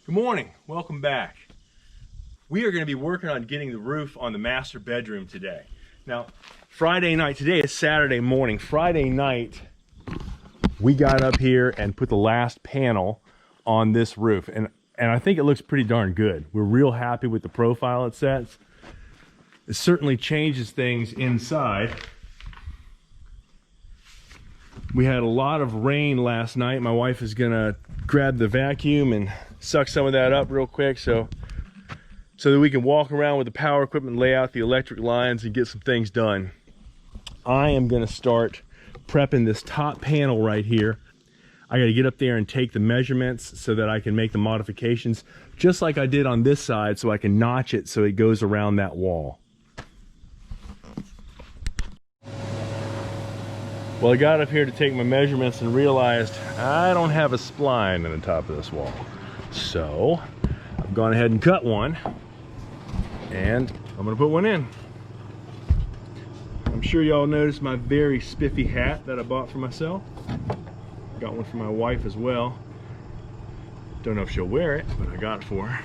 Good morning, welcome back. We are going to be working on getting the roof on the master bedroom today. Now, Friday night, today is Saturday morning. Friday night, we got up here and put the last panel on this roof. And I think it looks pretty darn good. We're real happy with the profile it sets. It certainly changes things inside. We had a lot of rain last night. My wife is gonna grab the vacuum and suck some of that up real quick so that we can walk around with the power equipment, lay out the electric lines and get some things done. I am gonna start prepping this top panel right here. I gotta get up there and take the measurements so that I can make the modifications just like I did on this side, so I can notch it so it goes around that wall. Well, I got up here to take my measurements and realized I don't have a spline in the top of this wall. So I've gone ahead and cut one, and I'm gonna put one in. I'm sure y'all noticed my very spiffy hat that I bought for myself. Got one for my wife as well. Don't know if she'll wear it, but I got it for her.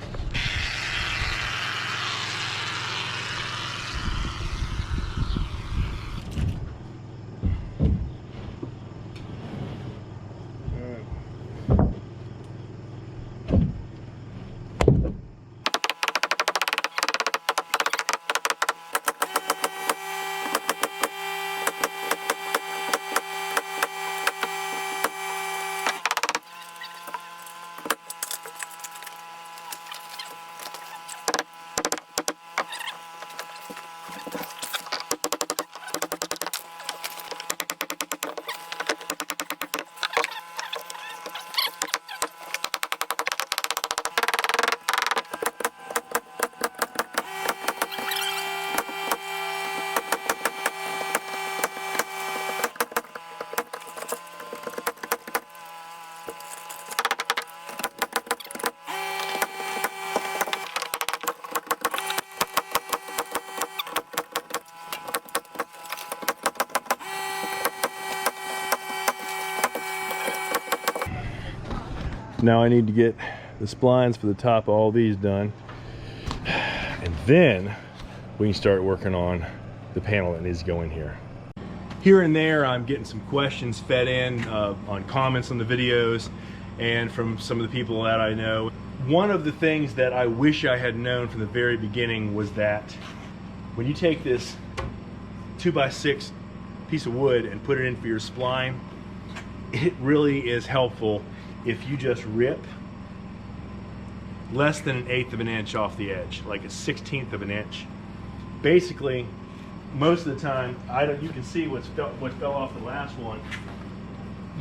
Now I need to get the splines for the top of all these done, and then we can start working on the panel that needs to go in here. Here and there I'm getting some questions fed in on comments on the videos and from some of the people that I know. One of the things that I wish I had known from the very beginning was that when you take this 2x6 piece of wood and put it in for your spline, it really is helpful if you just rip less than 1/8 of an inch off the edge, like a 1/16 of an inch. Basically, most of the time, you can see what fell off the last one.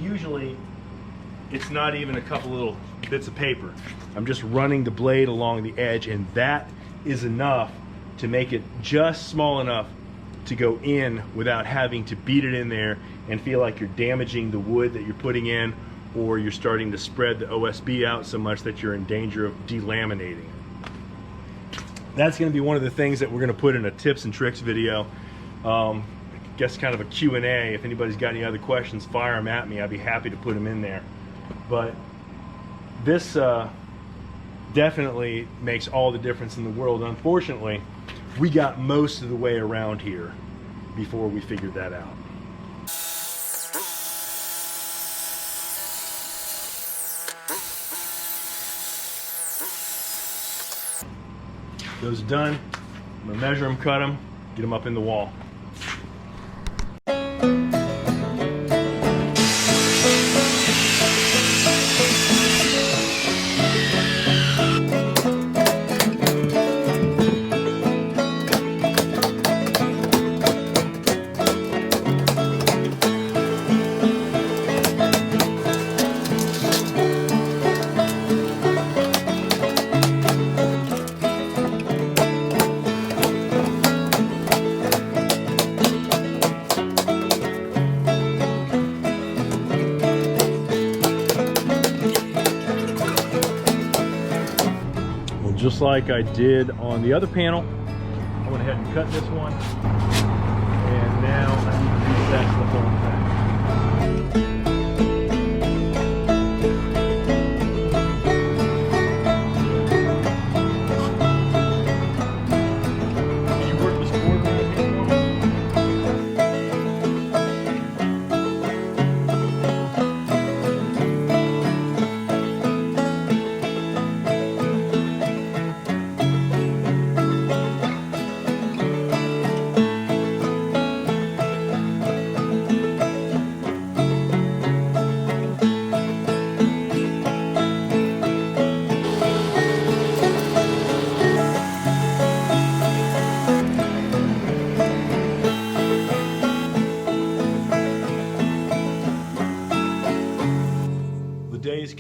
Usually, it's not even a couple little bits of paper. I'm just running the blade along the edge, and that is enough to make it just small enough to go in without having to beat it in there and feel like you're damaging the wood that you're putting in, or you're starting to spread the OSB out so much that you're in danger of delaminating it. That's going to be one of the things that we're going to put in a tips and tricks video. I guess kind of a Q&A. If anybody's got any other questions, fire them at me. I'd be happy to put them in there. But this definitely makes all the difference in the world. Unfortunately, we got most of the way around here before we figured that out. Those are done. I'm gonna measure them, cut them, get them up in the wall. Just like I did on the other panel, I went ahead and cut this one, and now I need to reset the whole thing.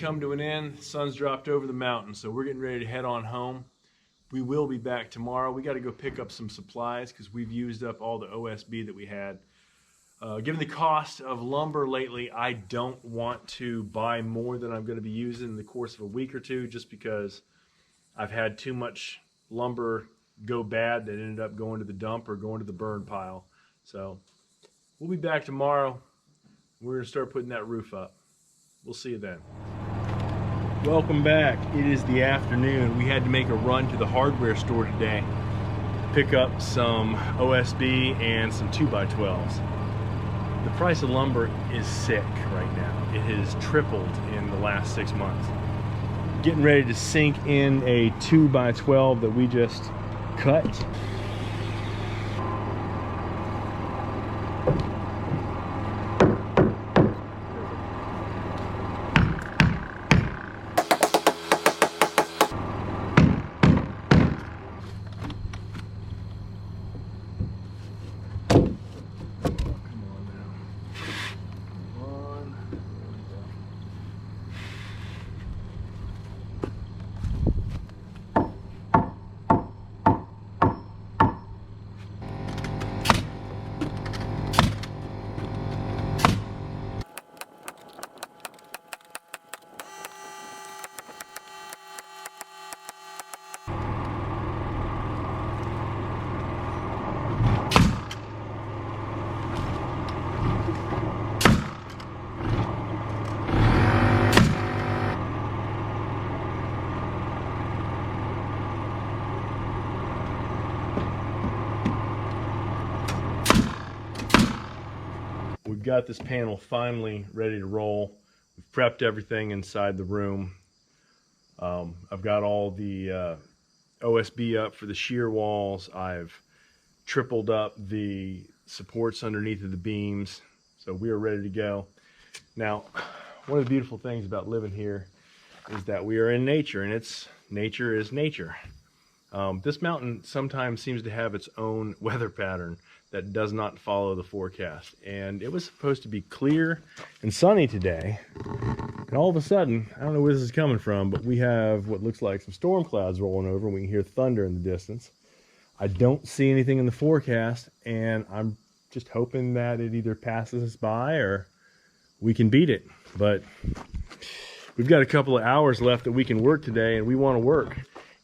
come to an end. The sun's dropped over the mountain, so we're getting ready to head on home. We will be back tomorrow. We got to go pick up some supplies because we've used up all the OSB that we had. Given the cost of lumber lately, I don't want to buy more than I'm going to be using in the course of a week or two, just because I've had too much lumber go bad that ended up going to the dump or going to the burn pile. So we'll be back tomorrow. We're going to start putting that roof up. We'll see you then. Welcome back. It is the afternoon. We had to make a run to the hardware store today, pick up some OSB and some 2x12s. The price of lumber is sick right now. It has tripled in the last 6 months. Getting ready to sink in a 2x12 that we just cut. We've got this panel finally ready to roll. We've prepped everything inside the room. I've got all the OSB up for the shear walls. I've tripled up the supports underneath of the beams. So we are ready to go. Now, one of the beautiful things about living here is that we are in nature, and nature is nature. This mountain sometimes seems to have its own weather pattern that does not follow the forecast. And it was supposed to be clear and sunny today. And all of a sudden, I don't know where this is coming from, but we have what looks like some storm clouds rolling over, and we can hear thunder in the distance. I don't see anything in the forecast, and I'm just hoping that it either passes us by or we can beat it. But we've got a couple of hours left that we can work today, and we want to work.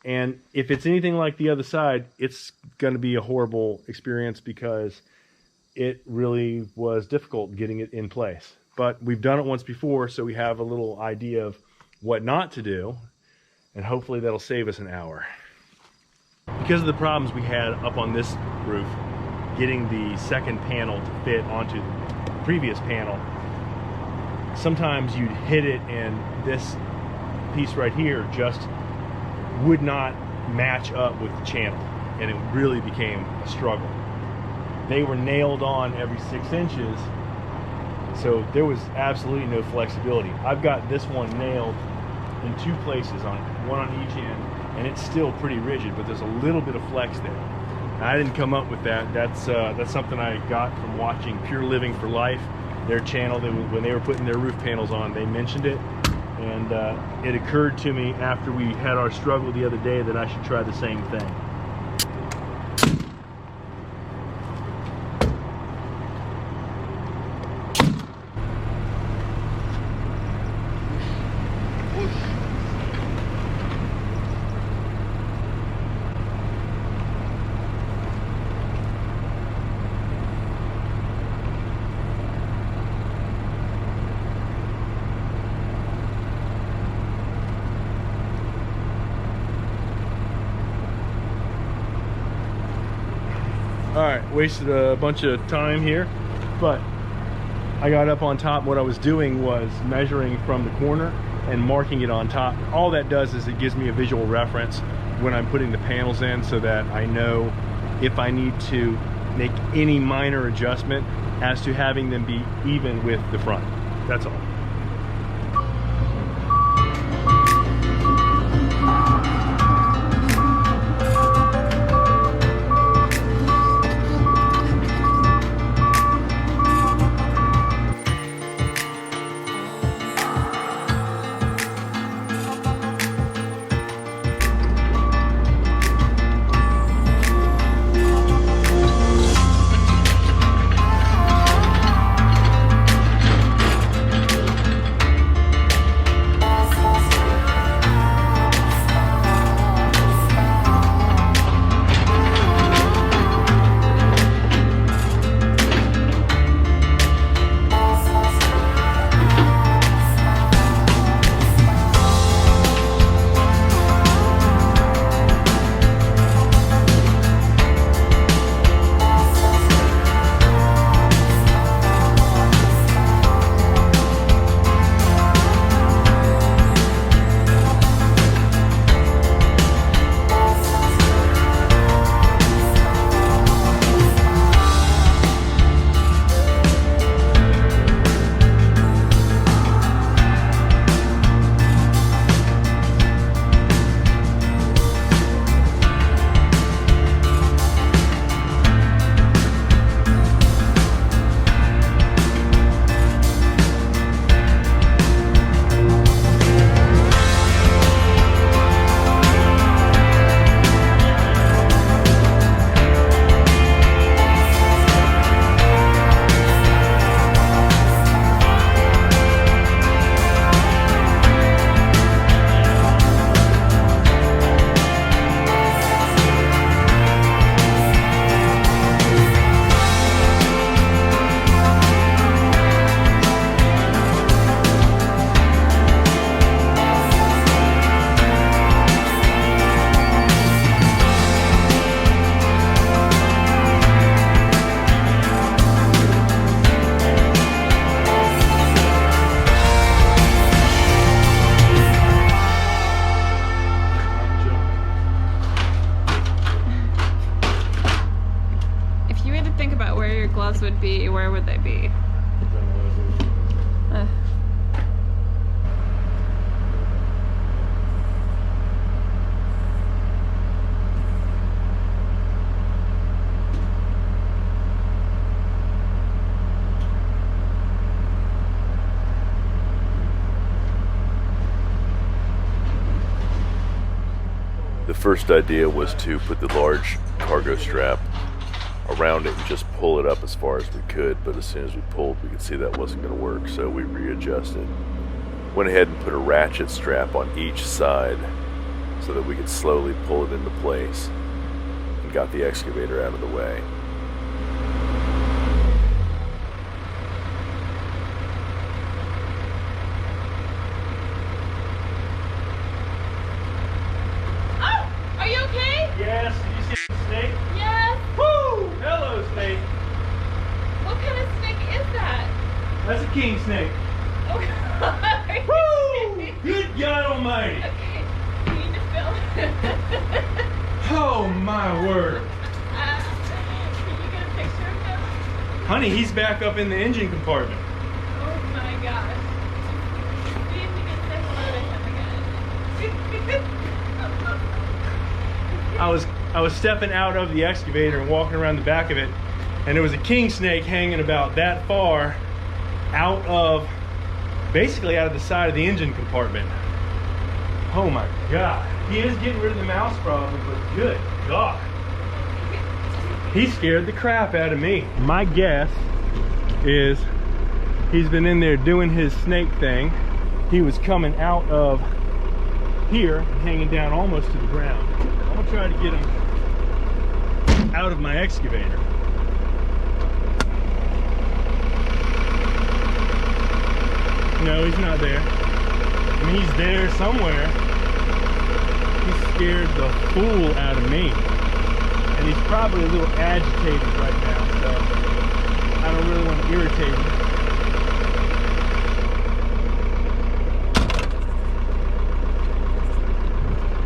And if it's anything like the other side, it's going to be a horrible experience because it really was difficult getting it in place. But we've done it once before, so we have a little idea of what not to do, and hopefully that'll save us an hour. Because of the problems we had up on this roof, getting the second panel to fit onto the previous panel, sometimes you'd hit it and this piece right here just would not match up with the channel, and it really became a struggle. They were nailed on every 6 inches, so there was absolutely no flexibility. I've got this one nailed in 2 places, one on each end, and it's still pretty rigid, but there's a little bit of flex there. Now, I didn't come up with that. That's something I got from watching Pure Living for Life, their channel. When they were putting their roof panels on, they mentioned it. And it occurred to me after we had our struggle the other day that I should try the same thing. Alright, wasted a bunch of time here, but I got up on top. What I was doing was measuring from the corner and marking it on top. All that does is it gives me a visual reference when I'm putting the panels in, so that I know if I need to make any minor adjustment as to having them be even with the front. That's all. would they be? The first idea was to put the large cargo strap around it and just pull it up as far as we could, but as soon as we pulled, we could see that wasn't going to work, so we readjusted. Went ahead and put a ratchet strap on each side so that we could slowly pull it into place and got the excavator out of the way. Are you okay? Yes, did you see the snake? Yes. Woo! Hello, snake. What kind of snake is that? That's a king snake. Oh God. Woo! Good God Almighty. Okay. You need to film. Oh my word. Can you get a picture of him? Honey, he's back up in the engine compartment. Oh my gosh. We need to get say hello to him again. I was stepping out of the excavator and walking around the back of it, and there was a king snake hanging about that far basically out of the side of the engine compartment. Oh my God. He is getting rid of the mouse problem, but good God. He scared the crap out of me. My guess is he's been in there doing his snake thing. He was coming out of here, hanging down almost to the ground. I'm gonna try to get him out of my excavator. No, he's not there. I mean, he's there somewhere. He scared the fool out of me. And he's probably a little agitated right now, so I don't really want to irritate him.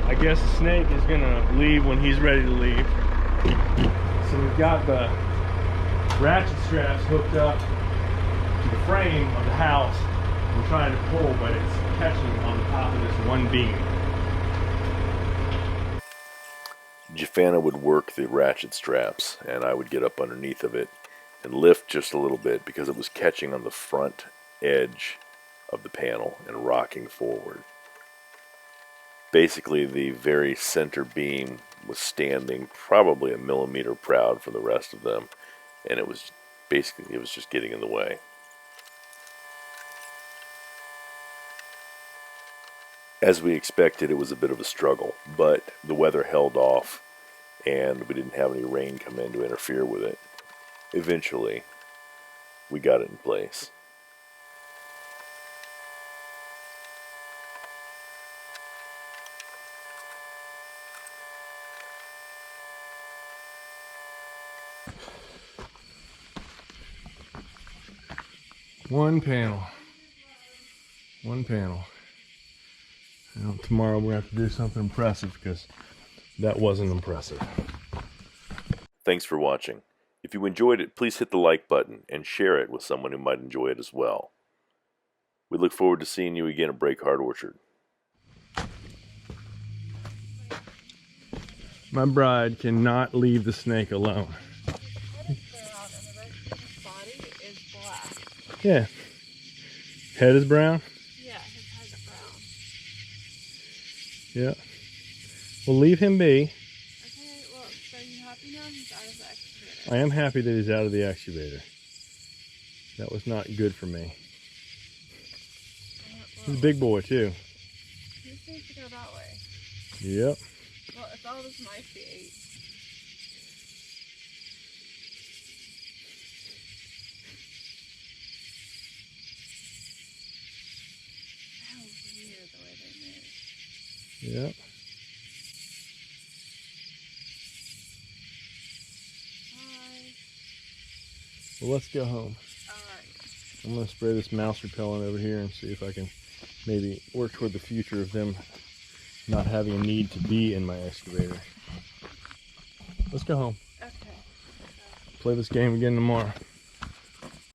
I guess the snake is gonna leave when he's ready to leave. So we've got the ratchet straps hooked up to the frame of the house. We're trying to pull, but it's catching on the top of this one beam. Jafana would work the ratchet straps, and I would get up underneath of it and lift just a little bit because it was catching on the front edge of the panel and rocking forward. Basically, the very center beam was standing probably a millimeter proud from the rest of them, and it was just getting in the way. As we expected, it was a bit of a struggle, but the weather held off and we didn't have any rain come in to interfere with it. Eventually, we got it in place. One panel. Now, tomorrow we're going to have to do something impressive because that wasn't impressive. Thanks for watching. If you enjoyed it, please hit the like button and share it with someone who might enjoy it as well. We look forward to seeing you again at Breakheart Orchard. My bride cannot leave the snake alone. Yeah. Head is brown? Yeah, his head's brown. Yeah. Well, leave him be. Okay, well, so you happy now he's out of the excavator? I am happy that he's out of the excavator. That was not good for me. He's a big boy, too. He just needs to go that way. Yep. Well, if all this mice be ate. How weird the way they move. Yep. Bye. Well, let's go home. Alright. I'm going to spray this mouse repellent over here and see if I can maybe work toward the future of them not having a need to be in my excavator. Let's go home. Okay. Play this game again tomorrow.